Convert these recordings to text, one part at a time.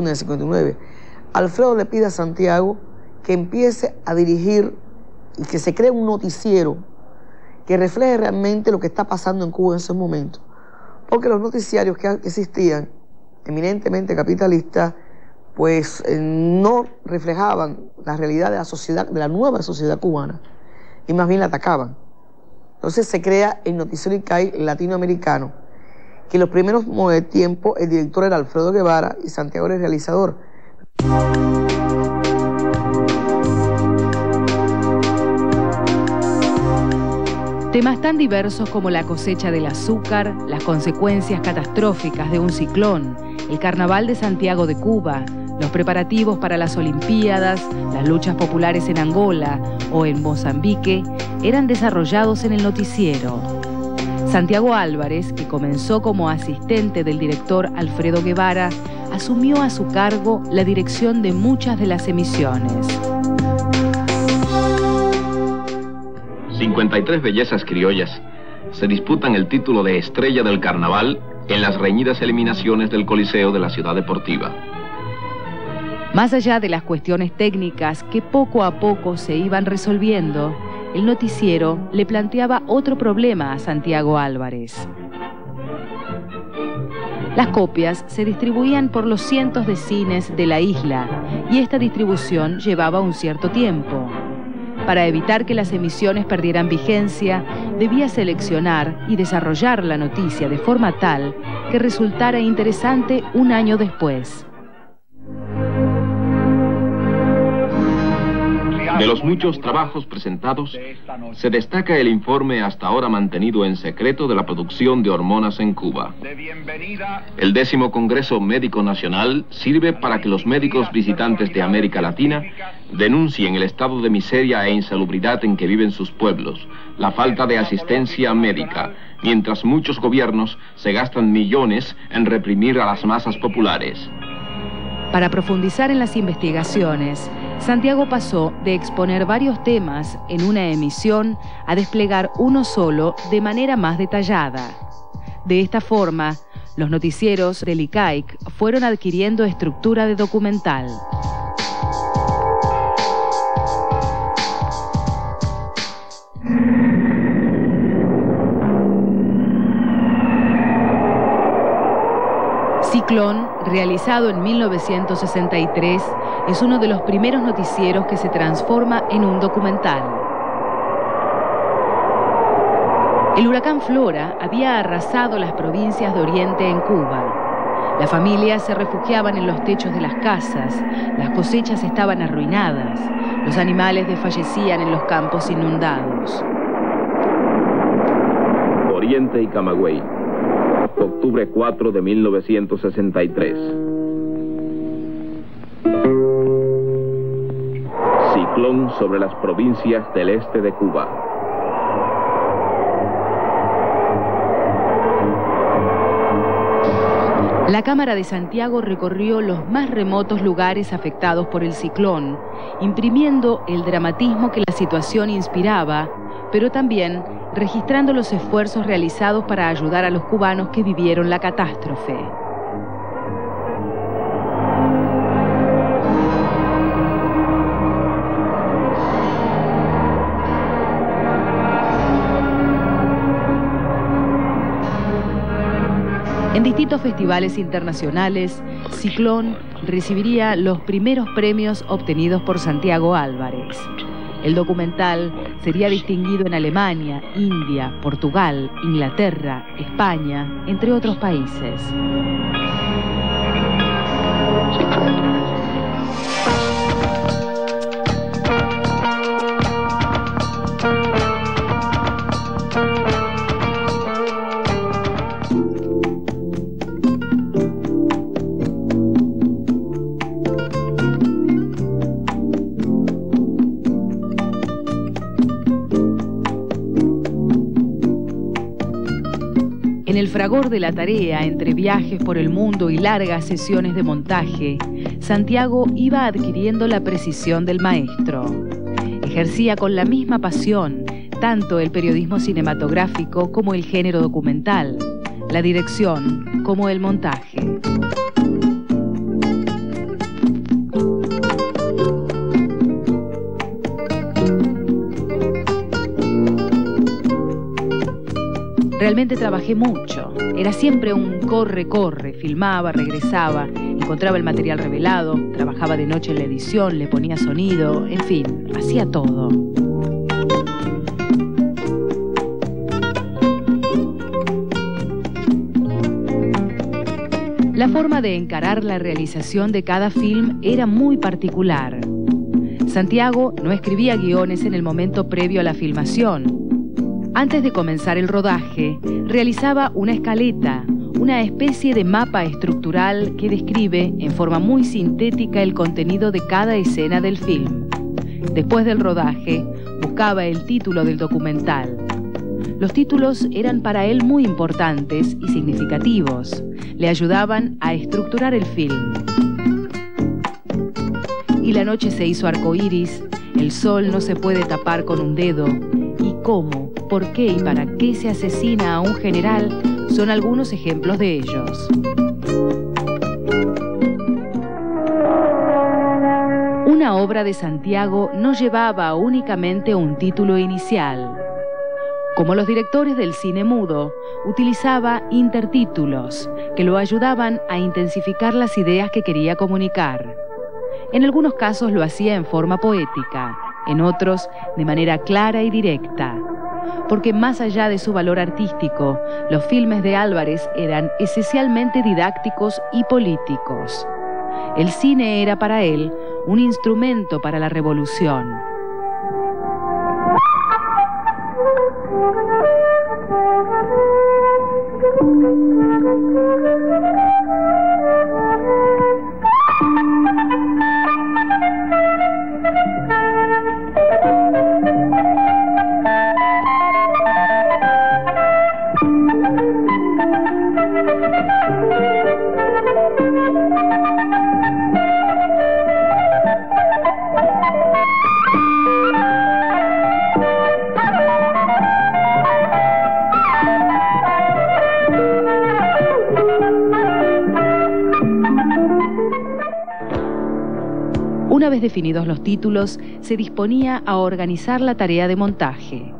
en el 59. Alfredo le pide a Santiago que empiece a dirigir y que se cree un noticiero que refleje realmente lo que está pasando en Cuba en esos momentos. Porque los noticiarios que existían, eminentemente capitalistas, pues no reflejaban la realidad de la sociedad, de la nueva sociedad cubana, y más bien la atacaban. Entonces se crea el noticiero ICAI latinoamericano, que en los primeros tiempos el director era Alfredo Guevara y Santiago era el realizador. Temas tan diversos como la cosecha del azúcar, las consecuencias catastróficas de un ciclón, el Carnaval de Santiago de Cuba, los preparativos para las Olimpiadas, las luchas populares en Angola o en Mozambique, eran desarrollados en el noticiero. Santiago Álvarez, que comenzó como asistente del director Alfredo Guevara, asumió a su cargo la dirección de muchas de las emisiones. 53 bellezas criollas se disputan el título de estrella del carnaval en las reñidas eliminaciones del Coliseo de la Ciudad Deportiva. Más allá de las cuestiones técnicas que poco a poco se iban resolviendo, el noticiero le planteaba otro problema a Santiago Álvarez. Las copias se distribuían por los cientos de cines de la isla y esta distribución llevaba un cierto tiempo. Para evitar que las emisiones perdieran vigencia, debía seleccionar y desarrollar la noticia de forma tal que resultara interesante un año después. De los muchos trabajos presentados, se destaca el informe hasta ahora mantenido en secreto de la producción de hormonas en Cuba. El 10º Congreso Médico Nacional sirve para que los médicos visitantes de América Latina denuncien el estado de miseria e insalubridad en que viven sus pueblos, la falta de asistencia médica, mientras muchos gobiernos se gastan millones en reprimir a las masas populares. Para profundizar en las investigaciones, Santiago pasó de exponer varios temas en una emisión a desplegar uno solo de manera más detallada. De esta forma, los noticieros del ICAIC fueron adquiriendo estructura de documental. Ciclón, realizado en 1963, es uno de los primeros noticieros que se transforma en un documental. El huracán Flora había arrasado las provincias de Oriente en Cuba. Las familias se refugiaban en los techos de las casas, las cosechas estaban arruinadas, los animales desfallecían en los campos inundados. Oriente y Camagüey, octubre 4 de 1963. Ciclón sobre las provincias del este de Cuba. La Cámara de Santiago recorrió los más remotos lugares afectados por el ciclón, imprimiendo el dramatismo que la situación inspiraba, pero también registrando los esfuerzos realizados para ayudar a los cubanos que vivieron la catástrofe. En distintos festivales internacionales, Ciclón recibiría los primeros premios obtenidos por Santiago Álvarez. El documental sería distinguido en Alemania, India, Portugal, Inglaterra, España, entre otros países. En el fragor de la tarea, entre viajes por el mundo y largas sesiones de montaje, Santiago iba adquiriendo la precisión del maestro. Ejercía con la misma pasión tanto el periodismo cinematográfico como el género documental, la dirección como el montaje. Realmente trabajé mucho. Era siempre un corre-corre. Filmaba, regresaba, encontraba el material revelado, trabajaba de noche en la edición, le ponía sonido, en fin, hacía todo. La forma de encarar la realización de cada film era muy particular. Santiago no escribía guiones en el momento previo a la filmación. Antes de comenzar el rodaje, realizaba una escaleta, una especie de mapa estructural que describe en forma muy sintética el contenido de cada escena del film. Después del rodaje, buscaba el título del documental. Los títulos eran para él muy importantes y significativos. Le ayudaban a estructurar el film. Y la noche se hizo arcoíris, el sol no se puede tapar con un dedo, y cómo, por qué y para qué se asesina a un general son algunos ejemplos de ellos. Una obra de Santiago no llevaba únicamente un título inicial. Como los directores del cine mudo, utilizaba intertítulos que lo ayudaban a intensificar las ideas que quería comunicar. En algunos casos lo hacía en forma poética, en otros de manera clara y directa. Porque más allá de su valor artístico, los filmes de Álvarez eran esencialmente didácticos y políticos. El cine era para él un instrumento para la revolución. Una vez definidos los títulos, se disponía a organizar la tarea de montaje.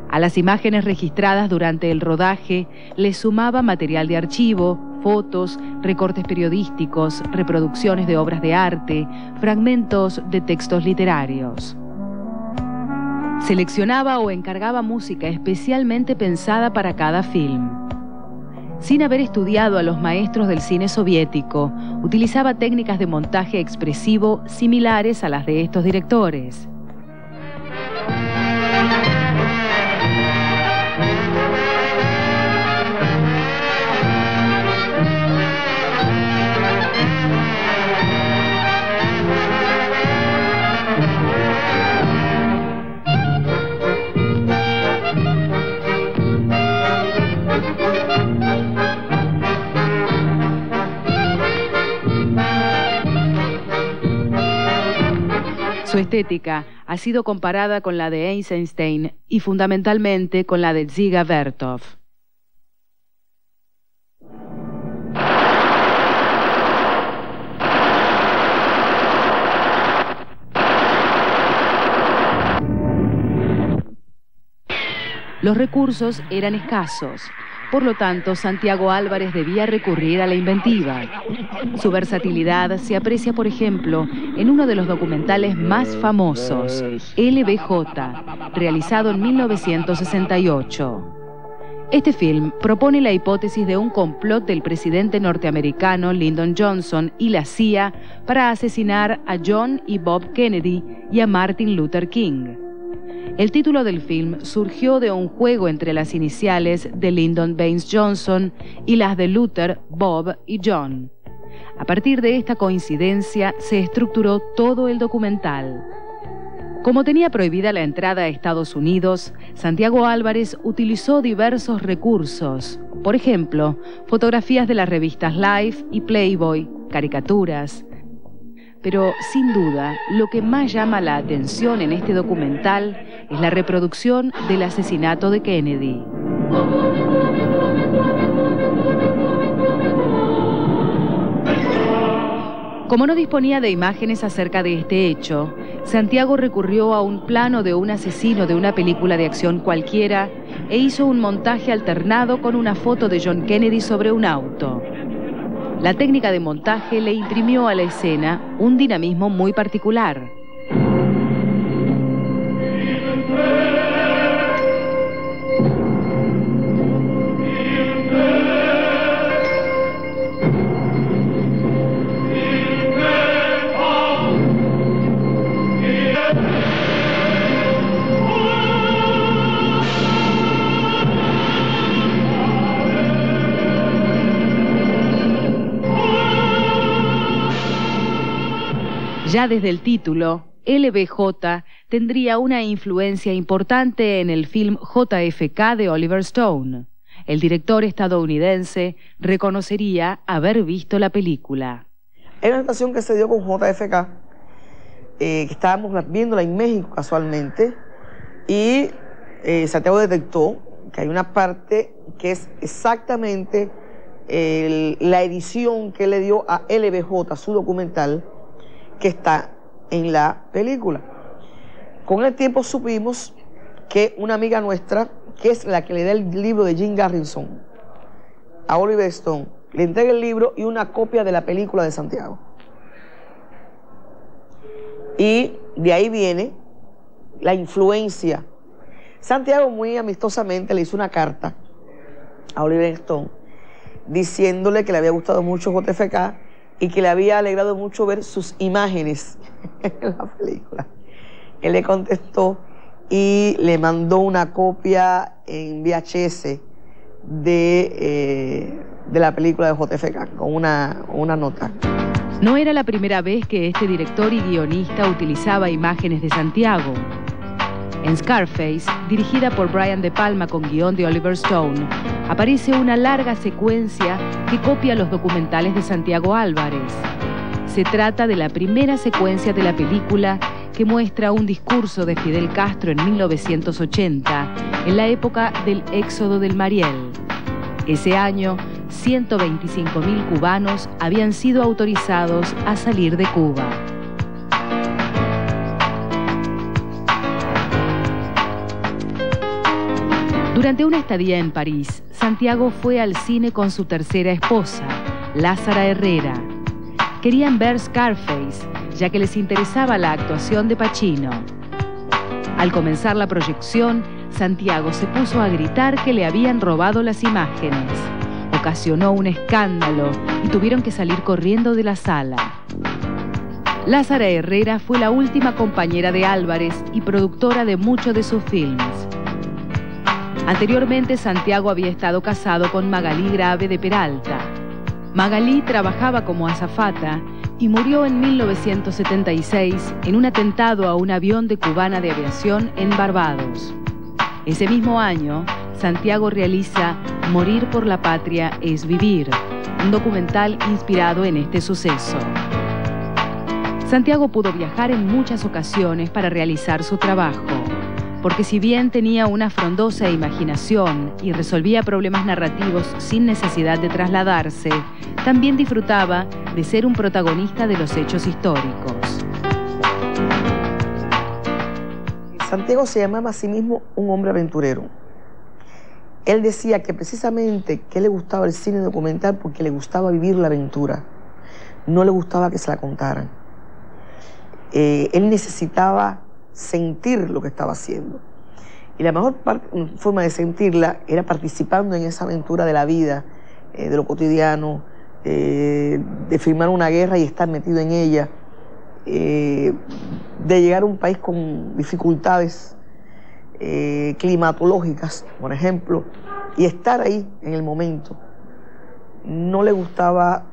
A las imágenes registradas durante el rodaje le sumaba material de archivo, fotos, recortes periodísticos, reproducciones de obras de arte, fragmentos de textos literarios. Seleccionaba o encargaba música especialmente pensada para cada film. Sin haber estudiado a los maestros del cine soviético, utilizaba técnicas de montaje expresivo similares a las de estos directores. Su estética ha sido comparada con la de Eisenstein y fundamentalmente con la de Dziga Vertov. Los recursos eran escasos. Por lo tanto, Santiago Álvarez debía recurrir a la inventiva. Su versatilidad se aprecia, por ejemplo, en uno de los documentales más famosos, LBJ, realizado en 1968. Este film propone la hipótesis de un complot del presidente norteamericano Lyndon Johnson y la CIA para asesinar a John y Bob Kennedy y a Martin Luther King. El título del film surgió de un juego entre las iniciales de Lyndon Baines Johnson y las de Luther, Bob y John. A partir de esta coincidencia se estructuró todo el documental. Como tenía prohibida la entrada a Estados Unidos, Santiago Álvarez utilizó diversos recursos. Por ejemplo, fotografías de las revistas Life y Playboy, caricaturas. Pero, sin duda, lo que más llama la atención en este documental es la reproducción del asesinato de Kennedy. Como no disponía de imágenes acerca de este hecho, Santiago recurrió a un plano de un asesino de una película de acción cualquiera e hizo un montaje alternado con una foto de John Kennedy sobre un auto. La técnica de montaje le imprimió a la escena un dinamismo muy particular. Ya desde el título, LBJ tendría una influencia importante en el film JFK de Oliver Stone. El director estadounidense reconocería haber visto la película. Hay una situación que se dio con JFK, que estábamos viéndola en México casualmente, y Santiago detectó que hay una parte que es exactamente la edición que le dio a LBJ, su documental, que está en la película. Con el tiempo supimos que una amiga nuestra, que es la que le da el libro de Jim Garrison a Oliver Stone, le entrega el libro y una copia de la película de Santiago. Y de ahí viene la influencia. Santiago muy amistosamente le hizo una carta a Oliver Stone diciéndole que le había gustado mucho JFK y que le había alegrado mucho ver sus imágenes en la película. Él le contestó y le mandó una copia en VHS de la película de JFK con una nota. No era la primera vez que este director y guionista utilizaba imágenes de Santiago. En Scarface, dirigida por Brian De Palma con guión de Oliver Stone, aparece una larga secuencia que copia los documentales de Santiago Álvarez. Se trata de la primera secuencia de la película que muestra un discurso de Fidel Castro en 1980, en la época del éxodo del Mariel. Ese año, 125.000 cubanos habían sido autorizados a salir de Cuba. Durante una estadía en París, Santiago fue al cine con su tercera esposa, Lázara Herrera. Querían ver Scarface, ya que les interesaba la actuación de Pacino. Al comenzar la proyección, Santiago se puso a gritar que le habían robado las imágenes. Ocasionó un escándalo y tuvieron que salir corriendo de la sala. Lázara Herrera fue la última compañera de Álvarez y productora de muchos de sus filmes. Anteriormente, Santiago había estado casado con Magalí Grave de Peralta. Magalí trabajaba como azafata y murió en 1976 en un atentado a un avión de Cubana de Aviación en Barbados. Ese mismo año, Santiago realiza Morir por la Patria es Vivir, un documental inspirado en este suceso. Santiago pudo viajar en muchas ocasiones para realizar su trabajo, porque si bien tenía una frondosa imaginación y resolvía problemas narrativos sin necesidad de trasladarse, también disfrutaba de ser un protagonista de los hechos históricos. Santiago se llamaba a sí mismo un hombre aventurero. Él decía que precisamente que le gustaba el cine documental porque le gustaba vivir la aventura, no le gustaba que se la contaran. Él necesitaba sentir lo que estaba haciendo. Y la mejor forma de sentirla era participando en esa aventura de la vida, de lo cotidiano, de firmar una guerra y estar metido en ella, de llegar a un país con dificultades climatológicas, por ejemplo, y estar ahí en el momento. No le gustaba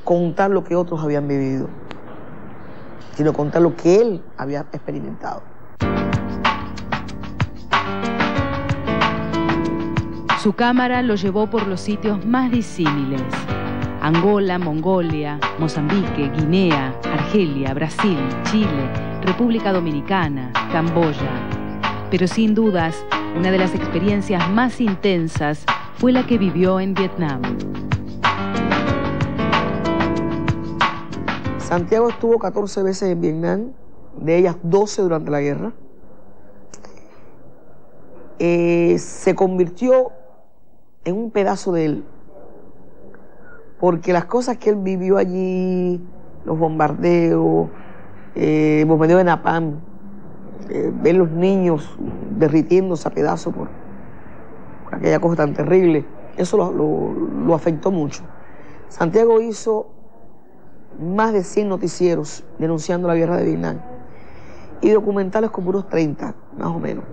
contar lo que otros habían vivido, sino contar lo que él había experimentado. Su cámara lo llevó por los sitios más disímiles: Angola, Mongolia, Mozambique, Guinea, Argelia, Brasil, Chile, República Dominicana, Camboya. Pero sin dudas, una de las experiencias más intensas fue la que vivió en Vietnam. Santiago estuvo 14 veces en Vietnam, de ellas 12 durante la guerra. se convirtió en un pedazo de él, porque las cosas que él vivió allí, los bombardeos, el bombardeo de Napam, ver los niños derritiéndose a pedazos por aquella cosa tan terrible, eso lo afectó mucho. Santiago hizo más de 100 noticieros denunciando la guerra de Vietnam y documentales como unos 30, más o menos.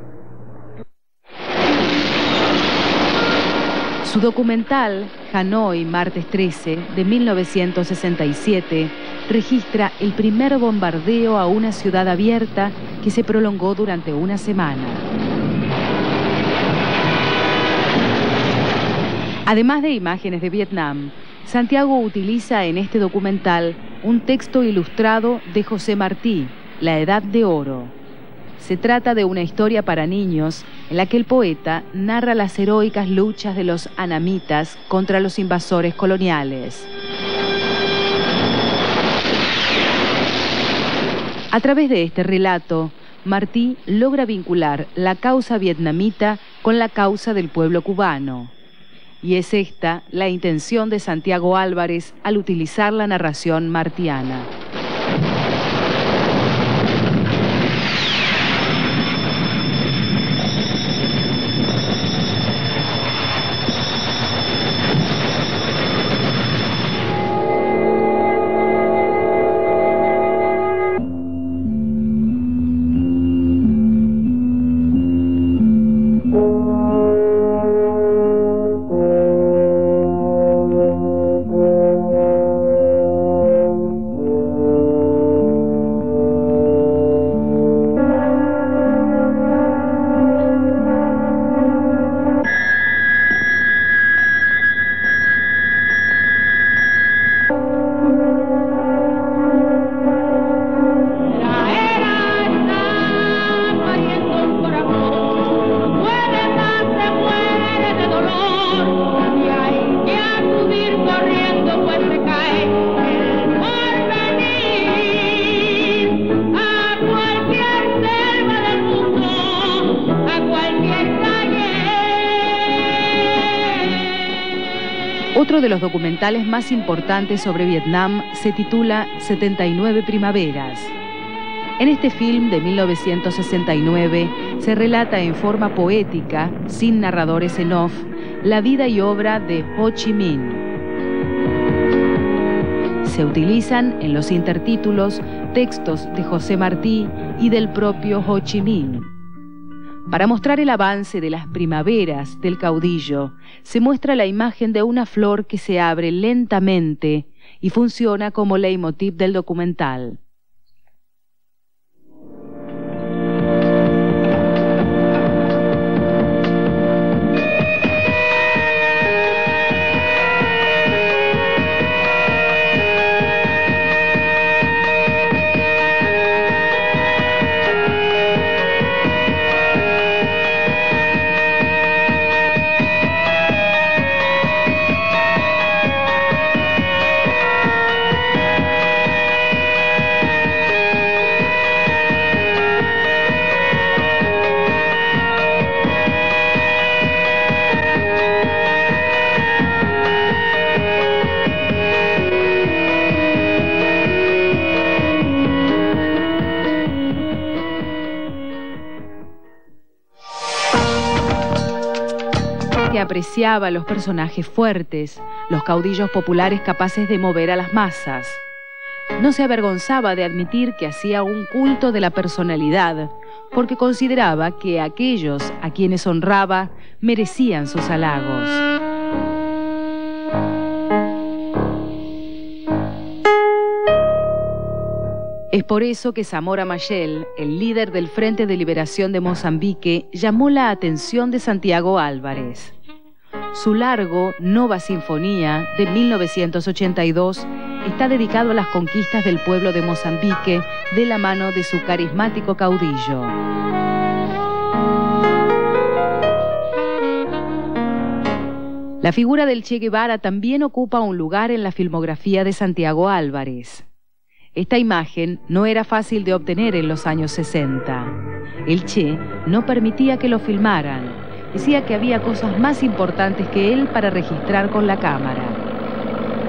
Su documental, Hanoi, martes 13, de 1967, registra el primer bombardeo a una ciudad abierta que se prolongó durante una semana. Además de imágenes de Vietnam, Santiago utiliza en este documental un texto ilustrado de José Martí, La Edad de Oro. Se trata de una historia para niños en la que el poeta narra las heroicas luchas de los anamitas contra los invasores coloniales. A través de este relato, Martí logra vincular la causa vietnamita con la causa del pueblo cubano. Y es esta la intención de Santiago Álvarez al utilizar la narración martiana. Otro de los documentales más importantes sobre Vietnam se titula 79 Primaveras. En este film de 1969 se relata en forma poética, sin narradores en off, la vida y obra de Ho Chi Minh. Se utilizan en los intertítulos textos de José Martí y del propio Ho Chi Minh. Para mostrar el avance de las primaveras del caudillo, se muestra la imagen de una flor que se abre lentamente y funciona como leitmotiv del documental. Que apreciaba los personajes fuertes, los caudillos populares capaces de mover a las masas. No se avergonzaba de admitir que hacía un culto de la personalidad, porque consideraba que aquellos a quienes honraba merecían sus halagos. Es por eso que Zamora Mayel, el líder del Frente de Liberación de Mozambique, llamó la atención de Santiago Álvarez. Su largo Nova Sinfonía, de 1982, está dedicado a las conquistas del pueblo de Mozambique de la mano de su carismático caudillo. La figura del Che Guevara también ocupa un lugar en la filmografía de Santiago Álvarez. Esta imagen no era fácil de obtener en los años 60. El Che no permitía que lo filmaran. decía que había cosas más importantes que él para registrar con la cámara.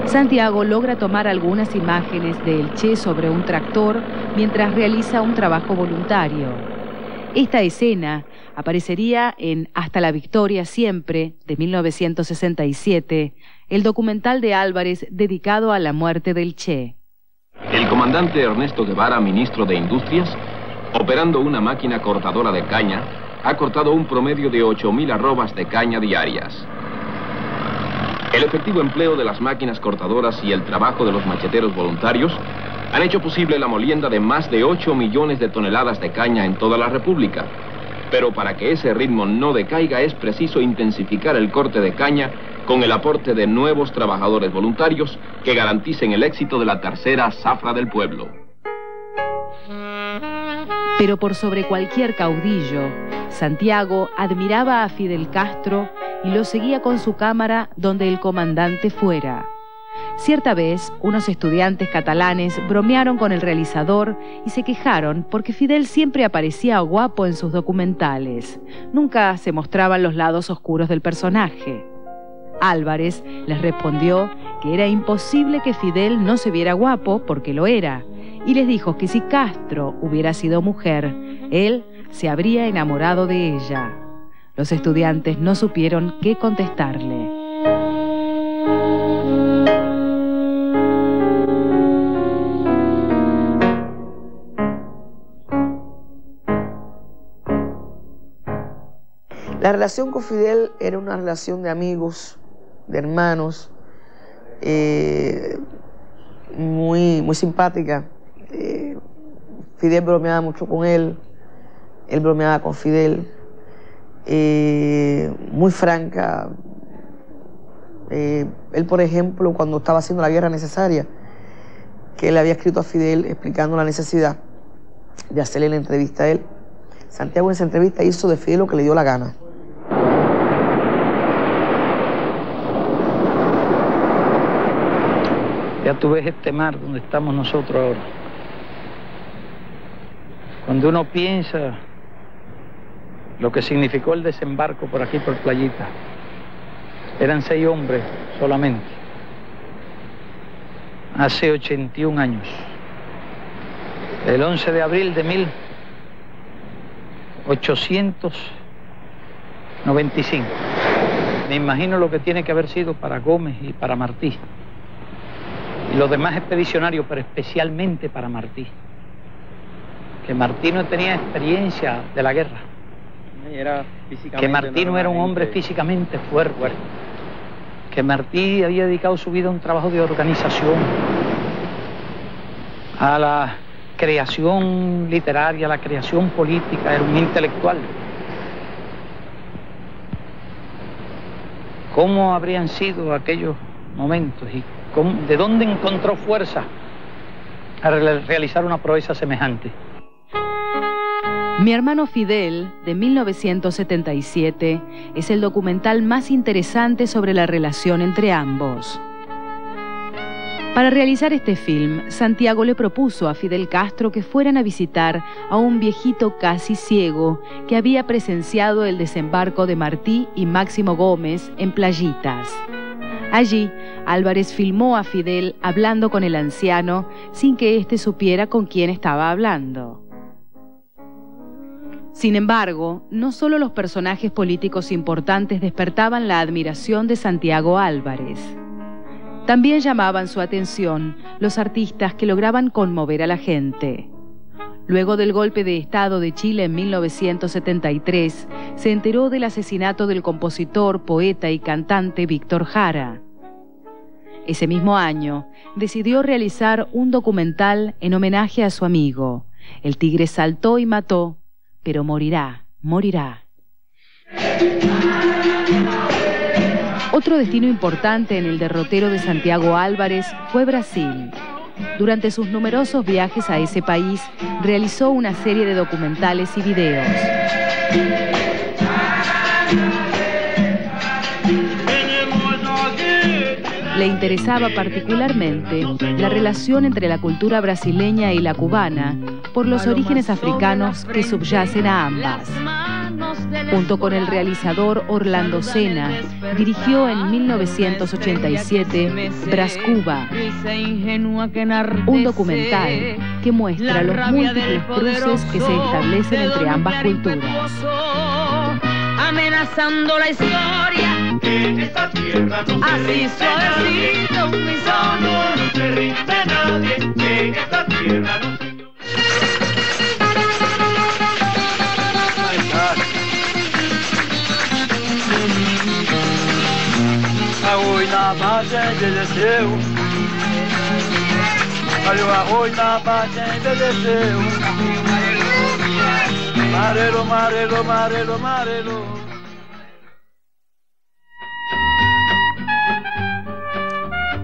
Santiago logra tomar algunas imágenes del Che sobre un tractor mientras realiza un trabajo voluntario. Esta escena aparecería en Hasta la Victoria Siempre, de 1967, el documental de Álvarez dedicado a la muerte del Che. El comandante Ernesto Guevara, ministro de Industrias, operando una máquina cortadora de caña, ha cortado un promedio de 8.000 arrobas de caña diarias. El efectivo empleo de las máquinas cortadoras y el trabajo de los macheteros voluntarios han hecho posible la molienda de más de 8 millones de toneladas de caña en toda la República. Pero para que ese ritmo no decaiga es preciso intensificar el corte de caña con el aporte de nuevos trabajadores voluntarios que garanticen el éxito de la tercera zafra del pueblo. Pero por sobre cualquier caudillo, Santiago admiraba a Fidel Castro y lo seguía con su cámara donde el comandante fuera. Cierta vez, unos estudiantes catalanes bromearon con el realizador y se quejaron porque Fidel siempre aparecía guapo en sus documentales. Nunca se mostraban los lados oscuros del personaje. Álvarez les respondió que era imposible que Fidel no se viera guapo porque lo era, y les dijo que si Castro hubiera sido mujer, él se habría enamorado de ella. Los estudiantes no supieron qué contestarle. La relación con Fidel era una relación de amigos, de hermanos, muy simpática. Fidel bromeaba mucho con él bromeaba con Fidel, muy franca. Él, por ejemplo, cuando estaba haciendo la guerra necesaria, que le había escrito a Fidel explicando la necesidad de hacerle la entrevista a él, Santiago en esa entrevista hizo de Fidel lo que le dio la gana. Ya tú ves este mar donde estamos nosotros ahora. Cuando uno piensa lo que significó el desembarco por aquí, por Playita, eran 6 hombres solamente. Hace 81 años. El 11 de abril de 1895. Me imagino lo que tiene que haber sido para Gómez y para Martí. Y los demás expedicionarios, pero especialmente para Martí. Que Martí no tenía experiencia de la guerra. Que Martí no era un hombre físicamente fuerte. Que Martí había dedicado su vida a un trabajo de organización, a la creación literaria, a la creación política, era un intelectual. ¿Cómo habrían sido aquellos momentos y de dónde encontró fuerza a realizar una proeza semejante? Mi hermano Fidel, de 1977, es el documental más interesante sobre la relación entre ambos. Para realizar este film, Santiago le propuso a Fidel Castro que fueran a visitar a un viejito casi ciego que había presenciado el desembarco de Martí y Máximo Gómez en Playitas. Allí, Álvarez filmó a Fidel hablando con el anciano sin que éste supiera con quién estaba hablando. Sin embargo, no solo los personajes políticos importantes despertaban la admiración de Santiago Álvarez. También llamaban su atención los artistas que lograban conmover a la gente. Luego del golpe de Estado de Chile en 1973, se enteró del asesinato del compositor, poeta y cantante Víctor Jara. Ese mismo año, decidió realizar un documental en homenaje a su amigo. El tigre saltó y mató, pero morirá, morirá. Otro destino importante en el derrotero de Santiago Álvarez fue Brasil. Durante sus numerosos viajes a ese país, realizó una serie de documentales y videos. Le interesaba particularmente la relación entre la cultura brasileña y la cubana por los orígenes africanos que subyacen a ambas. Junto con el realizador Orlando Sena, dirigió en 1987 Brás Cuba, un documental que muestra los múltiples cruces que se establecen entre ambas culturas. Amenazando la historia, en esta tierra no así suavecito mi son. no se rinde nadie, en esta tierra no se... Arroz na margem envelheceu. Olha o arroz na margem envelheceu. Marelo, marelo, marelo, marelo.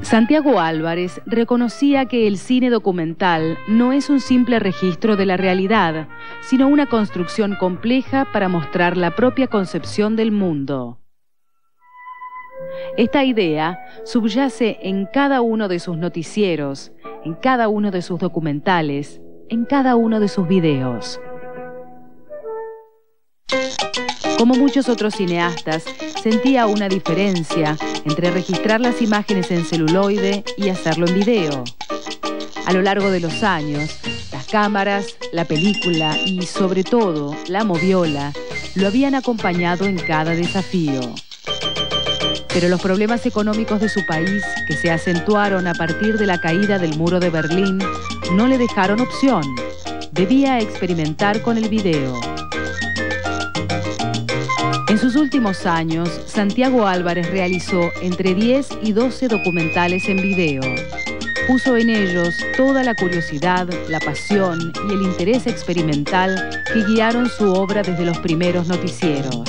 Santiago Álvarez reconocía que el cine documental no es un simple registro de la realidad, sino una construcción compleja para mostrar la propia concepción del mundo. Esta idea subyace en cada uno de sus noticieros, en cada uno de sus documentales, en cada uno de sus videos. Como muchos otros cineastas, sentía una diferencia entre registrar las imágenes en celuloide y hacerlo en video. A lo largo de los años, las cámaras, la película y, sobre todo, la moviola lo habían acompañado en cada desafío. Pero los problemas económicos de su país, que se acentuaron a partir de la caída del muro de Berlín, no le dejaron opción. Debía experimentar con el video. En sus últimos años, Santiago Álvarez realizó entre 10 y 12 documentales en video. Puso en ellos toda la curiosidad, la pasión y el interés experimental que guiaron su obra desde los primeros noticieros.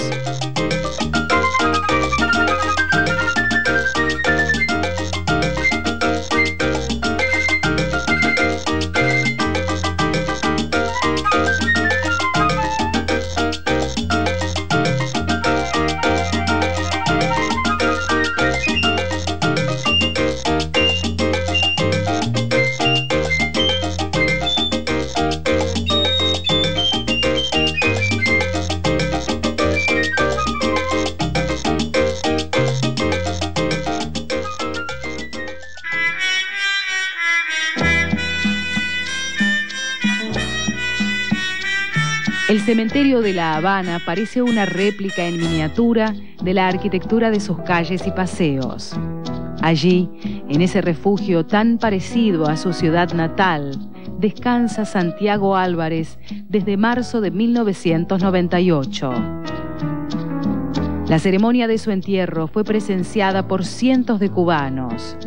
El cementerio de La Habana parece una réplica en miniatura de la arquitectura de sus calles y paseos. Allí, en ese refugio tan parecido a su ciudad natal, descansa Santiago Álvarez desde marzo de 1998. La ceremonia de su entierro fue presenciada por cientos de cubanos.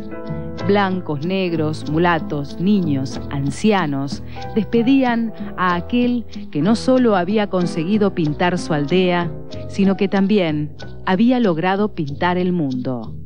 Blancos, negros, mulatos, niños, ancianos, despedían a aquel que no solo había conseguido pintar su aldea, sino que también había logrado pintar el mundo.